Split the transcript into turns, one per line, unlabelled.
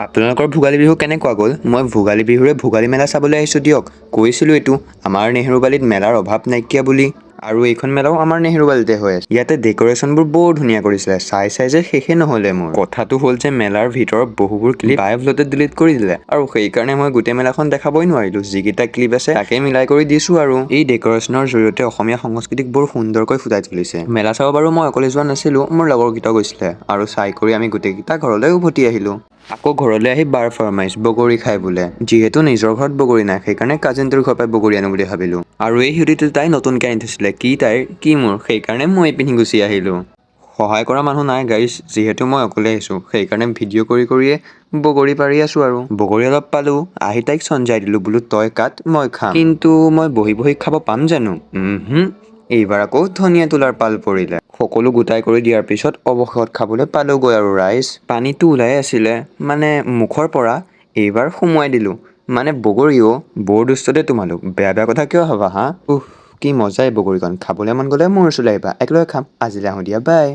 আপোনালোকৰ ভোগালী বিহু কেনেকুৱা গ'ল? মই ভোগালী বিহুৰে ভোগালী মেলা চাবলৈ আহিছোঁ দিয়ক। কৈছিলোঁ এইটো আমাৰ নেহেৰুবালীত মেলাৰ অভাৱ নাইকিয়া বুলি। আৰু এইখন মেলাও আমাৰ নেহেৰুবালীতে হৈ আছে। ইয়াতে ডেক'ৰেশ্যনবোৰ বৰ ধুনীয়া কৰিছিলে। চাই যে শেষে নহ'লে মোৰ। কথাটো হ'ল যে মেলাৰ ভিতৰত বহুবোৰ ক্লিপ বাই ভুলতে ডিলিট কৰি দিলে। আৰু সেইকাৰণে মই গোটেই মেলাখন দেখাবই নোৱাৰিলোঁ। যিকেইটা ক্লিপ আছে তাকে মিলাই কৰি দিছোঁ আৰু। এই ডেক'ৰেশ্যনৰ জৰিয়তে অসমীয়া সংস্কৃতিক বৰ সুন্দৰকৈ ফুটাই তুলিছে। মেলা চাব বাৰু মই অকলে যোৱা নাছিলোঁ, মোৰ লগৰকেইটাও গৈছিলে। আৰু চাই কৰি আমি গোটেইকেইটা ঘৰলৈ উভতি আহিলোঁ। আকৌ ঘৰলৈ আহি বাৰ ফৰমাইছ বগৰী খাই বোলে। যিহেতু নিজৰ ঘৰত বগৰী নাই, সেইকাৰণে কাজিনটোৰ ঘৰৰ পৰা বগৰী আনো বুলি ভাবিলোঁ। আৰু এই হুডিটো তাই নতুনকৈ আনি থৈছিলে। কি তাইৰ কি মোৰ, সেইকাৰণে মই পিন্ধি গুচি আহিলোঁ। সহায় কৰা মানুহ নাই গাইছ, যিহেতু মই অকলে আহিছোঁ। সেইকাৰণে ভিডিঅ' কৰিয়ে বগৰী পাৰি আছোঁ আৰু। বগৰী অলপ পালোঁ, আহি তাইক চঞ্জাই দিলোঁ বোলো তই কাট মই খাম। কিন্তু মই বহি খাব পাম জানো? এইবাৰ আকৌ ধনিয়া তোলাৰ পাল পৰিলে। সকলো গোটাই কৰি দিয়াৰ পিছত অৱশেষত খাবলৈ পালোঁগৈ আৰু ৰাইজ। পানীটো ওলাই আছিলে, মানে মুখৰ পৰা। এইবাৰ সুমুৱাই দিলোঁ। মানে বগৰী বৰ দুষ্ট দেই তোমালোক। বেয়া কথা কিয় ভাবা হা? কি মজা এই বগৰীকণ। খাবলৈ মন গ'লে মোৰ ওচৰলৈ আহিবা, একেলগে খাম। আজিলৈ আহোঁ দিয়া, বাই।